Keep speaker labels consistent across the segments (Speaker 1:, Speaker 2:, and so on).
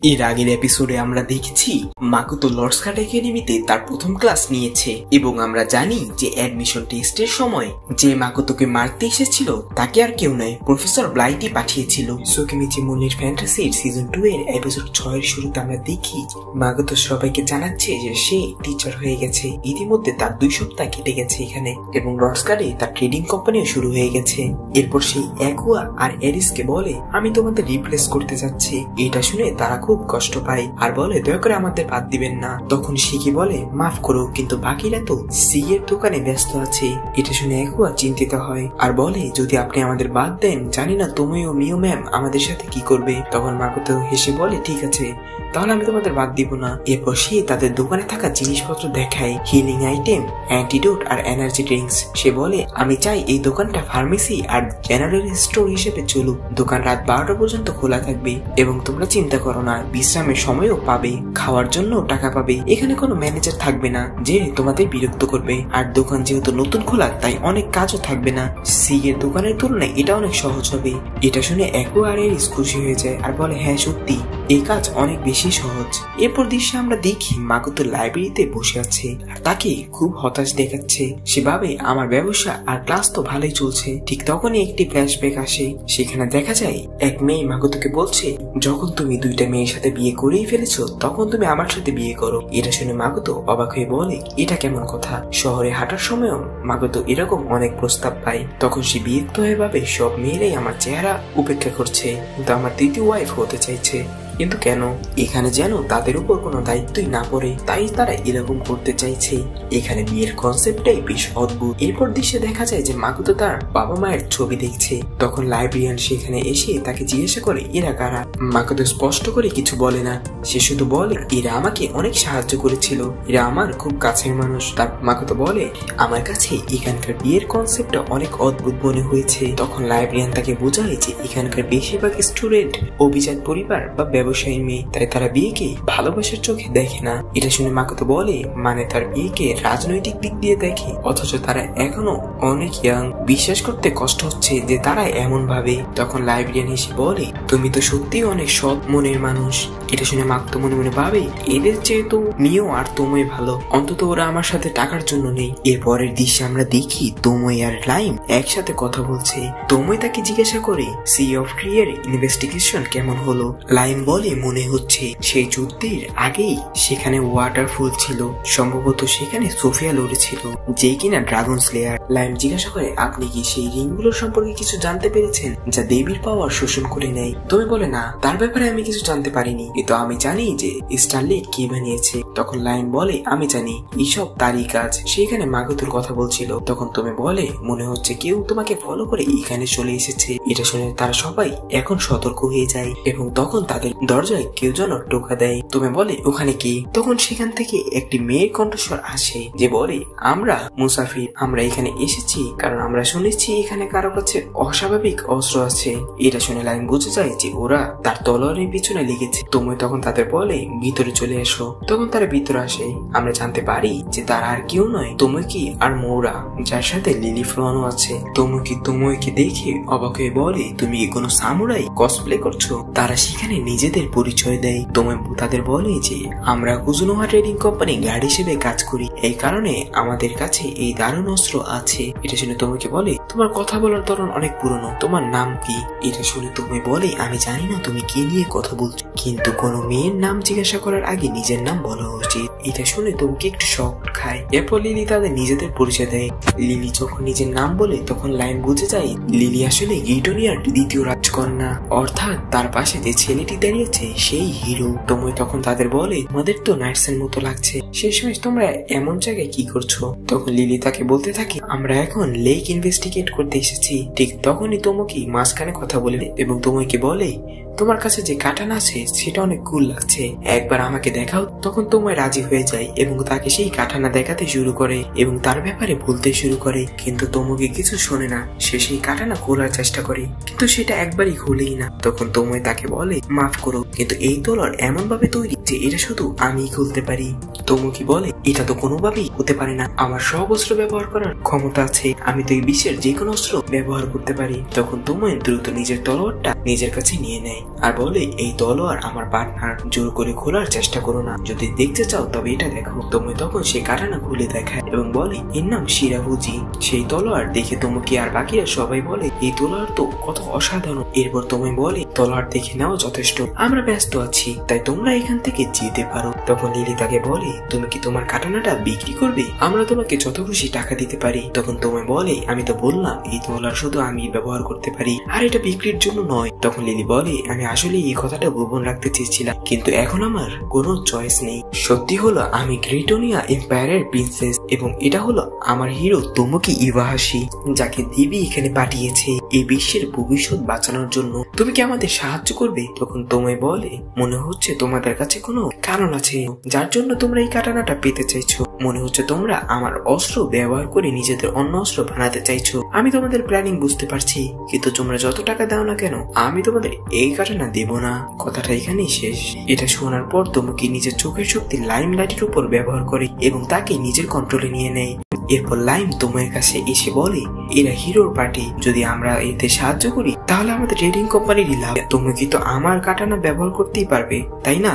Speaker 1: এর আগের এপিসোডে আমরা দেখেছি মাকোতো লর্ডস কার্ড একাডেমিতে তার প্রথম ক্লাস নিয়েছে এবং আমরা জানি যে অ্যাডমিশন টেস্টের সময় যে মাকোতোকে মারতে এসেছিল তাকে আর কেউ নয়, প্রফেসর ব্লাইটই পাঠিয়েছিল। সোকিমিচি মুনির ফ্যান্টাসির সিজন 2 এর এপিসোড 6 এর শুরুতে আমরা দেখি মাকোতো সবাইকে জানাচ্ছে যে সে টিচার হয়ে গেছে। ইতিমধ্যে তার 2 সপ্তাহ কেটে গেছে এখানে এবং লর্ডস কার্ডে তার ট্রেডিং কোম্পানিও শুরু হয়ে গেছে। এরপর সেই অ্যাকুয়া আর এরিসকে বলে আমি তোমাদের রিপ্লেস করতে যাচ্ছি। এটা শুনে তারা খুব কষ্ট পায় আর বলে দয়া করে আমাদের বাদ দিবেন না। তখন শিকি বলে মাফ করো, কিন্তু বাকিরা তো সি এর দোকানে ব্যস্ত আছে। এটা শুনে একুয়া চিন্তিত হয় আর বলে যদি আপনি আমাদের বাদ দেন জানি না তুমি ও মিও ম্যাম আমাদের সাথে কি করবে। তখন মাকোতো হেসে বলে ঠিক আছে, তাহলে আমি তোমাদের বাদ দিব না। এরপর সে তাদের দোকানে থাকা জিনিসপত্র দেখায়, হিলিং আইটেম, অ্যান্টিডোট আর এনার্জি ড্রিঙ্কস। সে বলে আমি চাই এই দোকানটা ফার্মেসি আর জেনারেল স্টোর হিসেবে চলুক। দোকান রাত 12টা পর্যন্ত খোলা থাকবে এবং তোমরা চিন্তা করো না, বিশ্রামের সময়ও পাবে, খাওয়ার জন্য টাকা পাবে। এখানে কোনো ম্যানেজার থাকবে না যে তোমাদের বিরক্ত করবে। আর দোকান যেহেতু নতুন খোলা তাই অনেক কাজও থাকবে না। সি এর দোকানের তুলনায় এটা অনেক সহজ হবে। এটা শুনে একু আর এরিস খুশি হয়ে যায় আর বলে হ্যাঁ সত্যি এই কাজ অনেক বেশি সহজ। এরপর দৃশ্যে আমরা দেখি মাকোতো লাইব্রেরিতে বসে আছে আর তাকে খুব হতাশ দেখাচ্ছে। সে ভাবে আমার ব্যবসা আর ক্লাস তো ভালোই চলছে। ঠিক তখনই একটি ফ্ল্যাশব্যাক আসে। সেখানে দেখা যায় এক মেয়ে মাকোতোকে বলছে যখন তুমি 2টা মেয়ের সাথে বিয়ে করেই ফেলেছো তখন তুমি আমার সাথে বিয়ে করো। এটা শুনে মাকোতো অবাক হয়ে বলে এটা কেমন কথা। শহরে হাঁটার সময়ও মাকোতো এরকম অনেক প্রস্তাব পায়। তখন সে বিরক্ত হয়ে ভাবে সব মেয়েরাই আমার চেহারা উপেক্ষা করছে, কিন্তু আমার দ্বিতীয় ওয়াইফ হতে চাইছে, কিন্তু কেন? এখানে যেন তাদের উপর কোনো দায়িত্বই না পড়ে, তাই তারা এরকম করতে চাইছে। এখানে বিয়ের কনসেপ্টটাই বেশ অদ্ভুত। এরপর দৃশ্যে দেখা যায় যে মাকোতো তার বাবা মায়ের ছবি দেখছে। তখন লাইব্রেরিয়ান সেখানে এসে তাকে জিজ্ঞাসা করে এরা কারা। মাকোতো স্পষ্ট করে কিছু বলে না, সে শুধু বলে এরা আমাকে অনেক সাহায্য করেছিল, এরা আমার খুব কাছের মানুষ। তার মাকোতো বলে আমার কাছে এখানকার বিয়ের কনসেপ্টটা অনেক অদ্ভুত মনে হয়েছে। তখন লাইব্রেরিয়ান তাকে বোঝায় যে এখানকার বেশিরভাগ স্টুডেন্ট অভিজাত পরিবার বা ব্যবসায়ী মেয়ে, তাই তারা বিয়েকে ভালোবাসার চোখে দেখে না। এটা শুনে মাকোতো বলে মানে তার বিয়েকে রাজনৈতিক দিক দিয়ে দেখে, অথচ তারা এখনো অনেক ইয়াং। বিশ্বাস করতে কষ্ট হচ্ছে যে তারা এমন ভাবে। তখন লাইব্রেরিয়ান এসে বলে তুমি তো সত্যি অনেক সৎ মনের মানুষ। এটা শুনে মাকোতো মনে মনে ভাবে এদের চেয়ে তো মিও আর তোমই ভালো, অন্তত ওরা আমার সাথে টাকার জন্য নেই। এরপরের দৃশ্যে আমরা দেখি তোমই আর লাইম একসাথে কথা বলছে। তোমই তাকে জিজ্ঞাসা করে সি অফ ক্রিয়ার ইনভেস্টিগেশন কেমন হলো। লাইম বলে মনে হচ্ছে সেই যুদ্ধের আগেই সেখানে ওয়াটারফল ছিল, সম্ভবত সেখানে সোফিয়া লড়েছিল যে কিনা ড্রাগন স্লেয়ার। লাইম জিজ্ঞাসা করে আপনি কি সেই রিংগুলোর সম্পর্কে কিছু জানতে পেরেছেন যা দেবীর পাওয়ার শোষণ করে নেয়? তুমি বলে না, তার ব্যাপারে আমি কিছু জানতে পারিনি, কিন্তু আমি জানি যে স্টারলাইট কে বানিয়েছে। তখন লাইম বলে আমি জানি এইসব তারই কাজ। সেখানে মাকোতোর কথা বলছিল। তখন তুমি বলে মনে হচ্ছে কেউ তোমাকে ফলো করে এখানে চলে এসেছে। এটা শুনে তারা সবাই এখন সতর্ক হয়ে যায় এবং তখন তাদের দরজায় কেউ যেন টোকা দেয়। তুমি বলে ওখানে কি? তখন সেখান থেকে একটি মেয়ের কণ্ঠস্বর আসে যে বলে আমরা মুসাফির, আমরা এখানে এসেছি কারণ আমরা শুনেছি এখানে কারো কাছে অস্বাভাবিক অস্ত্র আছে। এটা শুনে লাইম বুঝে যায় যে ওরা তার তলোয়ারের পিছনে লেগেছে। তুমি তখন তাদের বলে ভিতরে চলে এসো। তখন তারা ভিতরে আসে। আমরা জানতে পারি যে তারা আর কেউ নয় তোমোকি আর মৌরা, যার সাথে লিলি ফ্লোয়ানো আছে। তোমোকি দেখে অবাক হয়ে বলে তুমি কি কোনো সামুরাই কসপ্লে করছো? তারা সেখানে নিজেদের পরিচয় দেয়। তোমো তাদের বলে যে আমরা কুজুনোহা ট্রেডিং কোম্পানি গার্ড হিসেবে কাজ করি, এই কারণে আমাদের কাছে এই দারুণ অস্ত্র আছে। এটা শুনে তোমোকি বলে তোমার কথা বলার ধরন অনেক পুরনো, তোমার নাম কি? এটা শুনে তুমি বলে আমি জানি না তুমি কি নিয়ে কথা বলছো, কিন্তু কোনো মেয়ের নাম জিজ্ঞাসা করার আগে নিজের নাম বলা উচিত। এটা শুনে তোমাকে একটু শক খায়। এরপর লিলি তাদের নিজেদের পরিচয় দেয়। লিলি যখন নিজের নাম বলে তখন লাইন বুঝে যায় লিলি আসলে গিটোনিয়ার দ্বিতীয় রাজকন্যা, অর্থাৎ তার পাশে যে ছেলেটি দাঁড়িয়েছে সেই হিরো। তোমরা তখন তাদের বলে আমাদের তো নার্সের মতো লাগছে, শেষমেশ তোমরা এমন জায়গায় কি করছো? তখন লিলি তাকে বলতে থাকে আমরা এখন লেক ইনভেস্টিগেট করতে এসেছি। ঠিক তখনই তোমোকি মাঝখানে কথা বলে এবং তোমোকি বলে তোমার কাছে যে কাটানা আছে সেটা অনেক কুল লাগছে, একবার আমাকে দেখাও। তখন তোমায় রাজি হয়ে যায় এবং তাকে সেই কাটানা দেখাতে শুরু করে এবং তার ব্যাপারে বলতে শুরু করে, কিন্তু তোমোকি কিছু শোনে না। সে সেই কাটানা খোলার চেষ্টা করে কিন্তু সেটা একবারই খুলেই না। তখন তোময় তাকে বলে মাফ করো, কিন্তু এই তলোয়ার এমন ভাবে তৈরি যে এটা শুধু আমিই খুলতে পারি। তোমোকি বলে এটা তো কোনোভাবেই হতে পারে না, আমার সব অস্ত্র ব্যবহার করার ক্ষমতা আছে, আমি তো এই বিশ্বের যে কোনো অস্ত্র ব্যবহার করতে পারি। তখন তোময় দ্রুত নিজের তলোয়ারটা নিজের কাছে নিয়ে নেয় আর বলে এই তলোয়ার আমার পার্টনার, জোর করে খোলার চেষ্টা করো না, যদি দেখতে চাও তবে এটা দেখো। তোমই তখন সেই কাটানা খুলে দেখায় এবং বলে এর নাম শিরাভুজি। সেই তলোয়ার দেখে তোমকে আর বাকিরা সবাই বলে এই তলোয়ার তো কত অসাধারণ। এরপর তুমি বলে তলোয়ার দেখে নাও যথেষ্ট, আমরা ব্যস্ত আছি, তাই তোমরা এখান থেকে যেতে পারো। তখন লিলি তাকে বলে তুমি কি তোমার কাটানাটা বিক্রি করবে? আমরা তোমাকে যত খুশি টাকা দিতে পারি। তখন তুমি বলে আমি তো বললাম এই তলোয়ার শুধু আমি ব্যবহার করতে পারি, আর এটা বিক্রির জন্য নয়। তখন লিলি বলে আমি আসলে এই কথাটা গোপন রাখতে চেয়েছিলাম, কিন্তু এখন আমার কোনো চয়েস নেই। সত্যি হলো আমি গ্রেটোনিয়া এম্পায়ারের প্রিন্সেস, এবং এটা হলো আমার হিরো তোমোকি ইওয়াহাশি, যাকে দেবী এখানে পাঠিয়েছে এই বিশ্বের ভবিষ্যৎ বাঁচানোর জন্য। তুমি কি আমাদের সাহায্য করবে? তখন তোমায় বলে মনে হচ্ছে তোমাদের কাছে কোনো কারণ আছে যার জন্য তোমরা এই কাটানাটা পেতে চাইছো। মনে হচ্ছে তোমরা আমার অস্ত্র ব্যবহার করে নিজেদের অন্য অস্ত্র বানাতে চাইছো। আমি তোমাদের প্ল্যানিং বুঝতে পারছি, কিন্তু তোমরা যত টাকা দাও না কেন আমি তোমাদের এই কাটানা দেব না। কথাটা এখানেই শেষ। এটা শোনার পর তোমোকি নিজের চোখের শক্তি লাইম লাইটের উপর ব্যবহার করে এবং তাকে নিজের কন্ট্রোলে নিয়ে নেয়। এরপর লাইম তোমার কাছে এসে বলে এরা হিরোর পার্টি, যদি আমরা এতে সাহায্য করি তাহলে আমাদের ট্রেডিং কোম্পানিরই লাভ। তুমি কি তো আমার কাটানা ব্যবহার করতেই পারবে তাই না?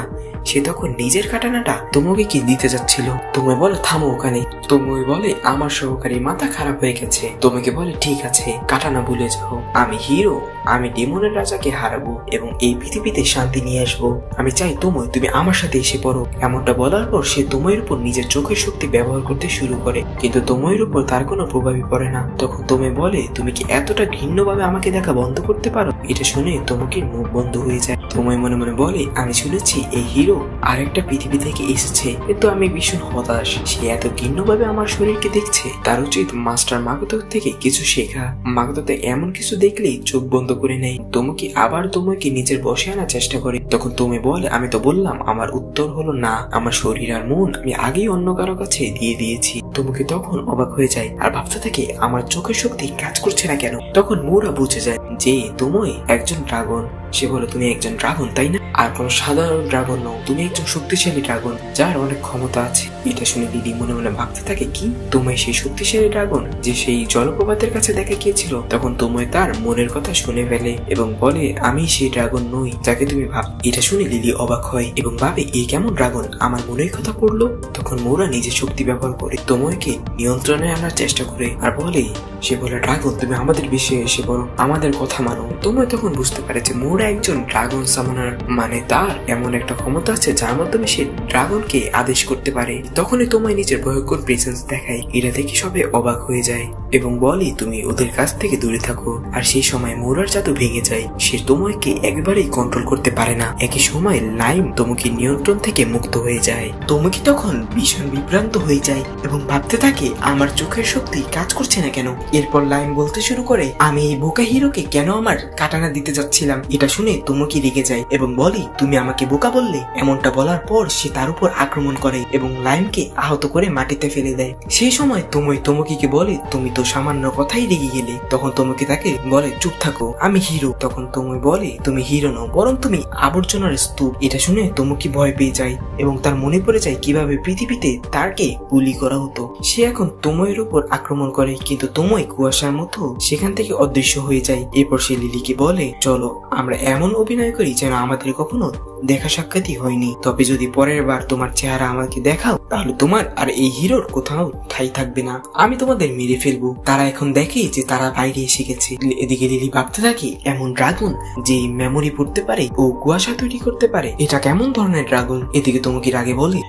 Speaker 1: সে তখন নিজের কাটানাটা তোমাকে কি দিতে যাচ্ছিল। তুমি বলে থামো ওখানে। তুমি বলে আমার সহকারী মাথা খারাপ হয়ে গেছে। তোমাকে বলে ঠিক আছে কাটানা ভুলে যাও, আমি হিরো, আমি ডেমনের রাজাকে হারাবো এবং এই পৃথিবীতে শান্তি নিয়ে আসবো। আমি চাই তুমি আমার সাথে এসে পড়ো। এমনটা বলার পর সে তোমার উপর নিজের চোখের শক্তি ব্যবহার করতে শুরু করে, কিন্তু তোমার উপর তার কোনো প্রভাবই পড়ে না। তখন তুমি বলে তুমি কি এতটা ঘৃণ্যভাবে আমাকে দেখা বন্ধ করতে পারো? এটা শুনে তোমাকে মুখ বন্ধ হয়ে যায়। তোমায় মনে মনে বলে আমি শুনেছি এই হিরো আরেকটা পৃথিবী থেকে এসেছে, কিন্তু আমি ভীষণ হতাশ। সে এত ঘৃণ্যভাবে আমার শরীরকে দেখছে, তার উচিত মাস্টার মাগোতো থেকে কিছু শেখা। মাগোতোতে এমন কিছু দেখলেই চোখ বন্ধ করে নেয়। তোমাকে আবার তোমাকে নিজের বসে আনার চেষ্টা করে। তখন তুমি বলে আমি তো বললাম আমার উত্তর হলো না, আমার শরীর আর মন আমি আগেই অন্য কারো কাছে দিয়ে দিয়েছি। তোমাকে তখন অবাক হয়ে যায় আর ভাবতে থাকে আমার চোখের শক্তি কাজ করছে না কেন। তখন মোরা বুঝে যায় যে তুমি একজন ড্রাগন। সে বলে তুমি একজন ড্রাগন তাই না? আর কোন সাধারণ ড্রাগন নও, তুমি একজন শক্তিশালী ড্রাগন যার অনেক ক্ষমতা আছে। এটা শুনে দিদি মনে মনে ভাবতে থাকে কি তোমায় সেই শক্তিশালী ড্রাগন যে সেই জলপ্রপাতের কাছে দেখা গিয়েছিল? তখন তোমায় তার মনের কথা শুনে ফেলে এবং বলে আমি সেই ড্রাগন নই যাকে তুমি ভাব। এটা শুনে লিলি অবাক হয় এবং ভাবে এই কেমন ড্রাগন আমার মনের কথা পড়লো। তখন মোরা নিজের শক্তি ব্যবহার করে তোমাকে নিয়ন্ত্রণে আনার চেষ্টা করে আর বলে সে বলে ড্রাগন তুমি আমাদের বিষয়ে এসে পড়ো, আমাদের কথা মানো। তোমায় তখন বুঝতে পারে যে মোরা একজন ড্রাগন সামানার, মানে তার এমন একটা ক্ষমতা আছে যার মাধ্যমে সে ড্রাগনকে আদেশ করতে পারে। তখনই তোমায় নিজের ভয়ঙ্কর প্রেজেন্স দেখায়। এটা দেখে সবে অবাক হয়ে যায় এবং বলে তুমি ওদের কাছ থেকে দূরে থাকো। আর সেই সময় মোরার জাদু ভেঙে যায়, সে তোমাকে একবারেই কন্ট্রোল করতে পারে না। একই সময় লাইম তোমাকে নিয়ন্ত্রণ থেকে মুক্ত হয়ে যায়। তোমাকে তখন ভীষণ বিভ্রান্ত হয়ে যায় এবং ভাবতে থাকে আমার চোখের শক্তি কাজ করছে না কেন। এরপর লাইম বলতে শুরু করে আমি এই বোকা হিরোকে কেন আমার কাটানা দিতে যাচ্ছিলাম। এটা শুনে তোমাকে রেগে যায় এবং বলে তুমি আমাকে বোকা বললে। এমনটা বলার পর সে তার উপর আক্রমণ করে এবং লাইমকে আহত করে মাটিতে ফেলে দেয়। সেই সময় তোমাকে বলে তুমি তো সামান্য কথাই রেগে গেলে। তখন তোমাকে তাকে বলে চুপ থাকো, আমি হিরো। তখন তুমি বলে তুমি হিরো নও, বরং তুমি আবর্জনার স্তূপ। এটা শুনে তোমাকে ভয় পেয়ে যায় এবং তার মনে পড়ে যায় কিভাবে পৃথিবীতে তারকে গুলি করা হতো। সে এখন তোমার উপর আক্রমণ করে, কিন্তু তোমায় কুয়াশার মতো সেখান থেকে অদৃশ্য হয়ে যায়। এরপর সে লিলিকে বলে চলো আমরা এমন অভিনয় করি যেন আমাদের কখনো দেখা সাক্ষাৎই হয়নি, তবে যদি পরের বার তোমার চেহারা আমাকে দেখাও তাহলে তোমার আর এই হিরোর কোথাও ঠাই থাকবে না, আমি তোমাদের মেরে ফেলবো। তারা এখন দেখে যে তারা বাইরে এসে গেছে। এদিকে লিলি ভাবতে থাকে এমন ড্রাগন যে মেমোরি পড়তে পারে ও কুয়াশা তৈরি করতে পারে, এটা কেমন ধরনের ড্রাগন। এদিকে তোমাকে আগে বলে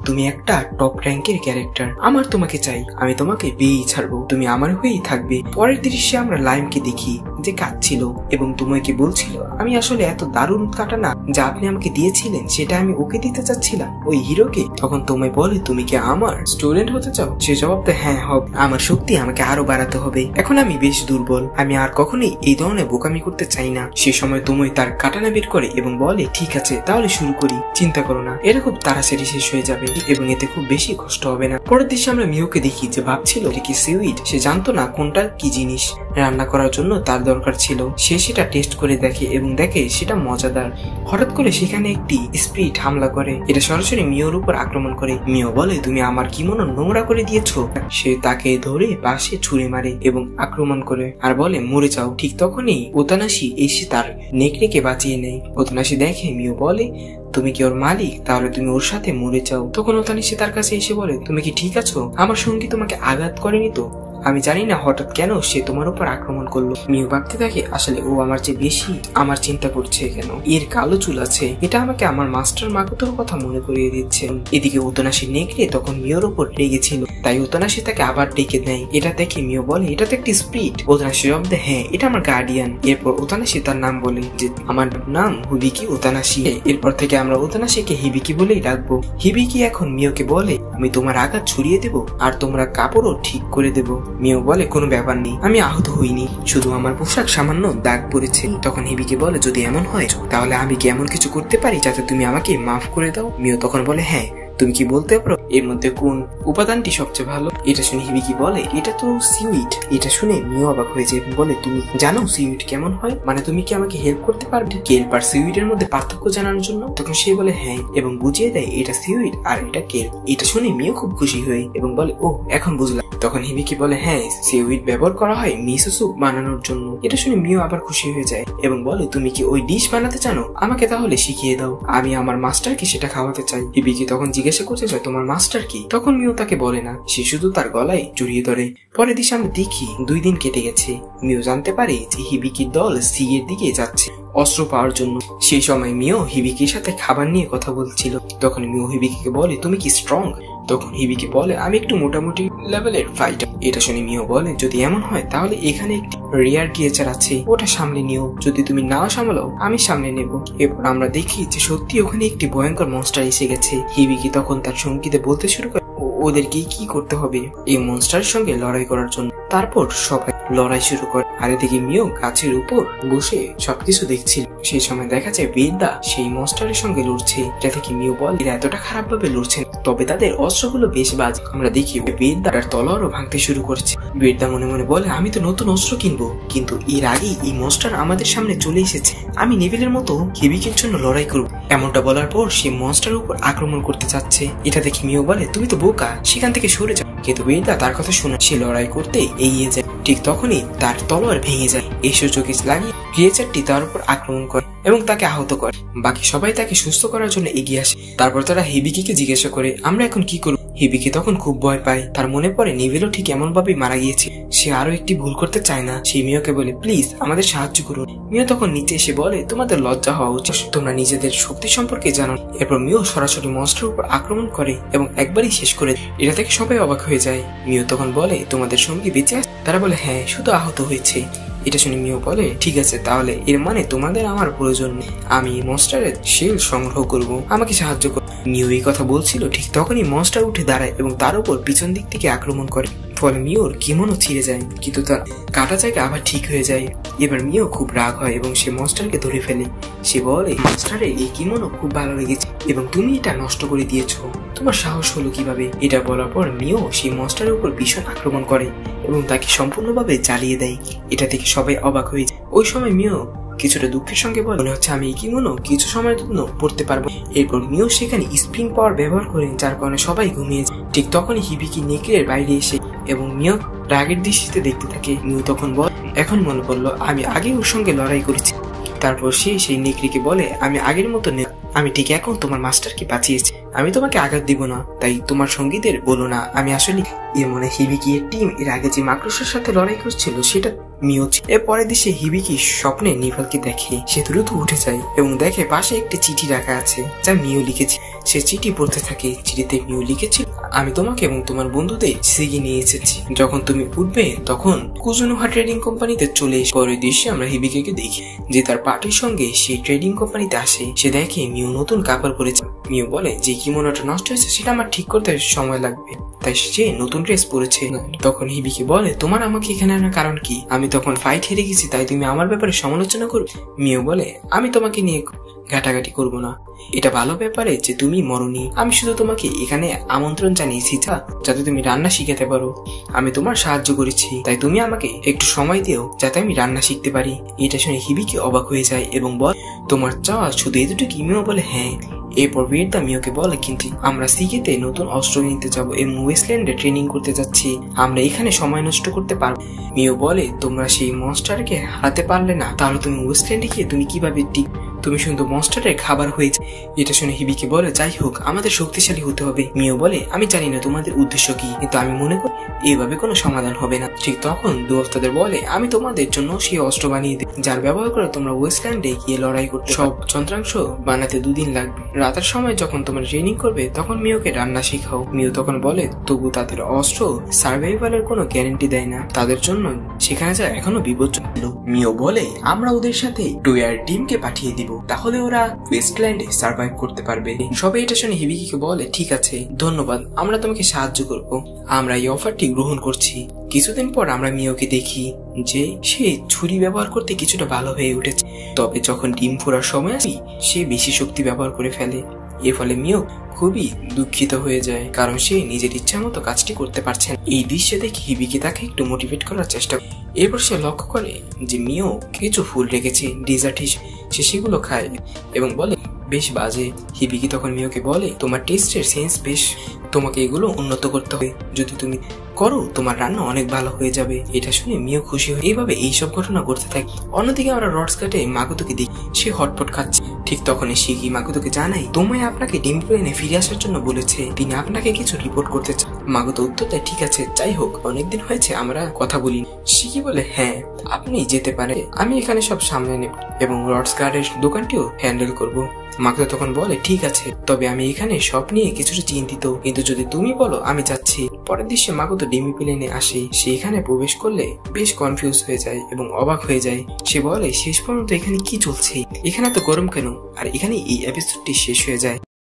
Speaker 1: তুমি একটা টপ র্যাঙ্কের ক্যারেক্টার, আমার তোমাকে চাই, আমি তোমাকে পেয়েই ছাড়বো, তুমি আমার হয়েই থাকবে। পরের দৃশ্যে আমরা লাইমকে দেখি যে কাঁদছিল এবং তোমাকে বলছিল আমি আসলে এত দারুণ কাটানা যা আপনি আমাকে দিয়েছিলেন সেটা আমি ওকে দিতে চাচ্ছিলাম, ওই হিরোকে। তখন তোমায় বলে তুমি কি আমার স্টুডেন্ট হতে চাও? সে জবাব দেয় হ্যাঁ হবে, আমার শক্তি আমাকে আরো বাড়াতে হবে, এখন আমি বেশ দুর্বল, আমি আর কখনোই এই ধরনের বোকামি করতে চাই না। সে সময় তুমি তার কাটানা বের করে এবং বলে ঠিক আছে তাহলে শুরু করি, চিন্তা করো না, এটা খুব তাড়াতাড়ি শেষ হয়ে যাবে এবং এতে খুব বেশি কষ্ট হবে না। পরের দৃশ্যে আমরা মিওকে দেখি যে ভাবছিল এটা কি সিউইড, সে জানতো না কোনটা কি জিনিস রান্না করার জন্য তার দরকার ছিল। সে সেটা টেস্ট করে দেখে এবং দেখে সেটা মজাদার। হঠাৎ করে সেখানে একটি স্পিরিট হামলা করে, এটা সরাসরি মিওর উপর আক্রমণ আক্রমণ করে। মিও বলে তুমি আমার কিমোনো নোংরা করে দিয়েছো। সে তাকে ধরে পাশে ছুঁড়ে মারে এবং আক্রমণ করে আর বলে মরে যাও। ঠিক তখনই ওতানাশি এসে তার নেকড়েকে বাঁচিয়ে নেয়। ওতানাশি দেখে মিও বলে তুমি কি ওর মালিক, তাহলে তুমি ওর সাথে মরে যাও। তখন ওতানাশি তার কাছে এসে বলে তুমি কি ঠিক আছো? আমার সঙ্গী তোমাকে আঘাত করেনি তো? আমি জানি না হঠাৎ কেন সে তোমার উপর আক্রমণ করলো। মিও ভাবতে থাকে আসলে ও আমার চেয়ে বেশি আমার চিন্তা করছে কেন। এর কালো চুল আছে, এটা আমাকে আমার মাস্টার মাকুতোর কথা মনে করিয়ে দিচ্ছে। এদিকে ওতানাশি নেকড়ে তখন মিওর উপর রেগেছিল, তাই ওতানাশি তাকে আবার ডেকে দেয়। এটা দেখে মিও বলে এটা তো একটি স্পিরিট। ওতানাশি জবাব দেয় হ্যাঁ, এটা আমার গার্ডিয়ান। এরপর ওতানাশি তার নাম বলে যে আমার নাম হিবিকি ওতানাশি। এরপর থেকে আমরা ওতানাশিকে হিবিকি বলেই ডাকবো। হিবিকি এখন মিওকে বলে আমি তোমার আঘাত ছড়িয়ে দেবো আর তোমরা কাপড়ও ঠিক করে দেবো। মিও বলে কোনো ব্যাপার নেই, আমি আহত হইনি, শুধু আমার পোশাক সামান্য দাগ পড়েছে। তখন হিবিকে বলে যদি এমন হয় তাহলে আমি কি এমন কিছু করতে পারি যাতে তুমি আমাকে মাফ করে দাও? মিও তখন বলে হ্যাঁ, তুমি কি বলতে পারো এর মধ্যে কোন উপাদানটি সবচেয়ে ভালো? এটা শুনে হিবিকি বলে এটা তো সিউইড। এটা শুনে মিও অবাক হয়ে যায় এবং বলে তুমি জানো সিউইড কেমন হয়? মানে তুমি কি আমাকে হেল্প করতে পারবে কেল্প আর সিউইড এর মধ্যে পার্থক্য জানার জন্য? তখন সে বলে হ্যাঁ এবং বুঝিয়ে দেয় এটা সিউইড আর এটা কেল্প। এটা শুনে মিও খুব খুশি হয় এবং বলে ও এখন বুঝলাম। তখন হিবিকি বলে হ্যাঁ, সিউইড ব্যবহার করা হয় মিসো স্যুপ বানানোর জন্য। এটা শুনে মিও আবার খুশি হয়ে যায় এবং বলে তুমি কি ওই ডিশ বানাতে জানো? আমাকে তাহলে শিখিয়ে দাও, আমি আমার মাস্টারকে সেটা খাওয়াতে চাই। হিবিকি তখন জিজ্ঞাসা করতে চায় তোমার মাস্টার কি? তখন মিও তাকে বলে না, সে শুধু তার গলায় জড়িয়ে ধরে। পরের দিন আমরা দেখি 2 দিন কেটে গেছে। মিও জানতে পারে যে হিবিকির দল সি এর দিকে যাচ্ছে অস্ত্র পাওয়ার জন্য। সেই সময় মিও হিবিকির সাথে খাবার নিয়ে কথা বলছিল। তখন মিও হিবিকিকে বলে তুমি কি স্ট্রং? তখন হিবিকি বলে আমি একটু মোটামুটি লেভেলের ফাইটার। এটা শুনে মিও বলে যদি এমন হয় তাহলে এখানে একটি রিয়ার ক্রিয়েচার আছে, ওটা সামলে নিও, যদি তুমি নাও সামলাও আমি সামলে নেব। এরপর আমরা দেখি যে সত্যি ওখানে একটি ভয়ঙ্কর মনস্টার এসে গেছে। হিবিকি তখন তার সঙ্গীতে বলতে শুরু করে ওদেরকে কি করতে হবে এই মনস্টারের সঙ্গে লড়াই করার জন্য। তারপর সবাই লড়াই শুরু করে আর এদিকে মিও গাছের উপর বসে সবকিছু দেখছিল। সেই সময় দেখা যায় বেদা সেই মনস্টারের সঙ্গে লড়ছে। এটা থেকে মিও বলে এরা এতটা খারাপ ভাবে লড়ছে, তবে তাদের অস্ত্রগুলো বেশ বাজে। আমরা দেখি বেদার তলোয়ারও ভাঙতে শুরু করছে। বেদা মনে মনে বলে আমি তো নতুন অস্ত্র কিনবো, কিন্তু এর আগেই এই মনস্টার আমাদের সামনে চলে এসেছে, আমি নেভিলের মতো হিবিকের জন্য লড়াই করব। এমনটা বলার পর সে মনস্টারের উপর আক্রমণ করতে যাচ্ছে। এটা দেখে মিও বলে তুমি তো বোকা, সেখান থেকে সরে যাও। কিন্তু বেদা তার কথা শুনে সে লড়াই করতে এগিয়ে যায়। ঠিক তখনই তার তলোয়ার ভেঙে যায়। এই সুযোগে লাগিয়ে ক্রিয়েচারটি তার উপর আক্রমণ করে এবং তাকে আহত করে। বাকি সবাই তাকে সুস্থ করার জন্য এগিয়ে আসে। তারপর তারা হিবিকিকে জিজ্ঞাসা করে আমরা এখন কি করব? হিবিকি তখন খুব ভয় পায়। তার মনে পড়ে নেভিলও ঠিক এমন ভাবেই মারা গিয়েছে। সে আরো একটি ভুল করতে চায় না। সে মিওকে বলে প্লিজ আমাদের সাহায্য করুন। মিও তখন নিচে এসে বলে তোমাদের লজ্জা হওয়া উচিত, তোমরা নিজেদের শক্তি সম্পর্কে জানো। এরপর মিও সরাসরি মনস্টারের উপর আক্রমণ করে এবং একবারই শেষ করে। এটা থেকে সবাই অবাক হয়ে যায়। মিও তখন বলে তোমাদের সঙ্গী বেঁচে আছে? তারা বলে হ্যাঁ, শুধু আহত হয়েছে। এটা শুনে মিও বলে ঠিক আছে, তাহলে এর মানে তোমাদের আমার প্রয়োজন নেই, আমি মনস্টারের শেল সংগ্রহ করব, আমাকে সাহায্য করো। মিও এই কথা বলছিল ঠিক তখনই মনস্টার উঠে দাঁড়ায় এবং তার উপর পিছন দিক থেকে আক্রমণ করে। ফলে মিওর কিমোনো ছিঁড়ে যায়, কিন্তু তার কাটা জায়গা আবার ঠিক হয়ে যায়। এবার মিও খুব রাগ হয় এবং সে মনস্টারকে ধরে ফেলে। সে বলে মনস্টারের এই কিমোনো খুব ভালো লেগেছে এবং তুমি এটা নষ্ট করে দিয়েছো, তোমার সাহস হলো কিভাবে? এটা বলার পর মিও সেই মনস্টারের উপর ভীষণ আক্রমণ করে এবং তাকে সম্পূর্ণভাবে জ্বালিয়ে দেয়। এটা থেকে সবাই অবাক হয়ে যায়। ওই সময় মিও কিছুটা দুঃখের সঙ্গে বলে মনে হচ্ছে আমি এই কিমোনো কিছু সময়ের জন্য পড়তে পারবো। এরপর মিও সেখানে স্প্রিং পাওয়ার ব্যবহার করেন, যার কারণে সবাই ঘুমিয়ে যায়। ঠিক তখনই হিবিকি নেকড়ের বাইরে এসে এবং মিও রাগের দৃষ্টিতে দেখতে থাকে। মিও তখন বল এখন মনে পড়লো আমি আগে ওর সঙ্গে লড়াই করেছি। তারপর সে সেই নেকড়েকে বলে আমি আগের মতো নেই, আমি ঠিক এখন তোমার মাস্টারকে বাঁচিয়েছি, আমি তোমাকে আঘাত দিব না, তাই তোমার সঙ্গীদের বলো না আমি আসলে। এর মনে হিবিকি এর টিম এর আগে যে মাকড়সার সাথে লড়াই করছিল সেটা মিও। এর পরের দিশে হিবিকি স্বপ্নে নিভালকে দেখে। সে দ্রুত উঠে যায় এবং দেখে পাশে একটি চিঠি রাখা আছে যা মিও লিখেছে। সে চিঠি পড়তে থাকে। চিঠিতে মিও লিখেছিল আমি তোমাকে এবং তোমার বন্ধুদের সিগি নিয়ে এসেছি, যখন তুমি উঠবে তখন কুজুনোহা ট্রেডিং কোম্পানিতে চলে এসে। পরের দৃশ্যে আমরা হিবিকিকে দেখি যে তার পার্টির সঙ্গে সেই ট্রেডিং কোম্পানিতে আসে। সে দেখে মিও নতুন কাপড় পরেছে। মিও বলে যে কিমোনোটা নষ্ট হয়েছে সেটা আমার ঠিক করতে সময় লাগবে, তাই সে নতুন ড্রেস পরেছে। তখন হিবিকি বলে তোমার আমাকে এখানে আনার কারণ কি? আমি তখন ফাইট হেরে গেছি, তাই তুমি আমার ব্যাপারে সমালোচনা করবে? মিও বলে আমি তোমাকে নিয়ে ঘাটাঘাটি করবো না, এটা ভালো ব্যাপারে যে তুমি মরনি, আমি শুধু তোমাকে এখানে আমন্ত্রণ জানিয়েছি যাতে তুমি রান্না শিখাতে পারো। আমি তোমার সাহায্য করেছি, তাই তুমি আমাকে একটু সময় দিও যাতে আমি রান্না শিখতে পারি। এটা শুনে হিবিকি অবাক হয়ে যায় এবং বল তোমার চাওয়া শুধু এতটুকু? মিও বলে হ্যাঁ। এরপর বিয়েরটা মিওকে বলে, কিন্তু আমরা সিকিতে নতুন অস্ত্র নিতে যাবো এবং ওয়েস্টল্যান্ডে ট্রেনিং করতে যাচ্ছি, আমরা এখানে সময় নষ্ট করতে পারবো। মিও বলে, তোমরা সেই মনস্টারকে হারাতে পারলে না, তাহলে তুমি ওয়েস্টল্যান্ডে গিয়ে তুমি কিভাবে তুমি শুধু মনস্টারের খাবার হয়েছে। এটা শুনে হিবিকে বলে, যাই হোক আমাদের শক্তিশালী হতে হবে। মিও বলে, আমি জানি না তোমাদের উদ্দেশ্য কি, কিন্তু আমি মনে করি এইভাবে কোনো সমাধান হবে না। ঠিক তখন ডুয়ার্ফ তাদের বলে, আমি তোমাদের জন্য সেই অস্ত্র বানিয়ে দিই যার ব্যবহার করে তোমরা ওয়েস্টল্যান্ডে গিয়ে লড়াই করতে। সব যন্ত্রাংশ বানাতে 2 দিন লাগবে। রাতের সময় যখন তোমরা ট্রেনিং করবে তখন মিওকে রান্না শেখাও। মিও তখন বলে, তবু তাদের অস্ত্র সার্ভাইভালের কোনো গ্যারান্টি দেয় না, তাদের জন্য সেখানে যা এখনো বিপজ্জনক। মিও বলে, আমরা ওদের সাথে ডোয়ার টিমকে পাঠিয়ে দিব, তাহলে ওরা ওয়েস্টল্যান্ডে সার্ভাইভ করতে পারবে। সবাই এটা শুনে হিবিকিকে বলে, ঠিক আছে, ধন্যবাদ, আমরা তোমাকে সাহায্য করব, আমরা এই অফারটি গ্রহণ করছি। কিছুদিন পর আমরা মিওকে দেখি যে সে ছুরি ব্যবহার করতে কিছুটা ভালো হয়ে উঠেছে, তবে যখন ডিম ফোড়ার সময় আসে সে বেশি শক্তি ব্যবহার করে ফেলে। এর ফলে মিও খুবই দুঃখিত হয়ে যায়, কারণ সে নিজের ইচ্ছা মতো কাজটি করতে পারছে না। এই দৃশ্য দেখে হিবিকি তাকে একটু মোটিভেট করার চেষ্টা করে। এরপর সে লক্ষ্য করে যে মিও কিছু ফুল রেখেছে ডিজার্ট হিসেবে, সে সেগুলো খায় এবং বলে, বেশ বাজে। হিবিকি তখন মিওকে বলে, তোমার টেস্টের সেন্স বেশ, তোমাকে এগুলো উন্নত করতে হবে, যদি তুমি করো তোমার রান্না অনেক ভালো হয়ে যাবে। এটা শুনে মিও খুশি হয়। এইভাবে এইসব ঘটনা ঘটতে থাকে। অন্যদিকে আমরা রডসকাটে মাকুতোকে দেখি, সে হটপট খাচ্ছে। ঠিক তখন শিকি মাকুতোকে জানাই, তোমায় আপনাকে ডিম প্লেনে ফিরে আসার জন্য বলেছে, তিনি আপনাকে কিছু রিপোর্ট করতে চান। মাকুতো উত্তর দেয়, ঠিক আছে, যাই হোক অনেকদিন হয়েছে আমরা কথা বলি। শিকি বলে, হ্যাঁ আপনি যেতে পারে, আমি এখানে সব সামলে নেব এবং রডসকাটের দোকানটিও হ্যান্ডেল করব। মাকুতো তখন বলে, ঠিক আছে, তবে আমি এখানে সব নিয়ে কিছুটা চিন্তিত, কিন্তু যদি তুমি বলো আমি যাচ্ছি। পরের দৃশ্যে মাকুতো ডিমি প্লেনে আসে। সে এখানে প্রবেশ করলে বেশ কনফিউজ হয়ে যায় এবং অবাক হয়ে যায়। সে বলে, শেষ পর্যন্ত এখানে কি চলছে, এখানে তো গরম কেন? আর এখানে এই এপিসোডটি শেষ হয়ে যায়।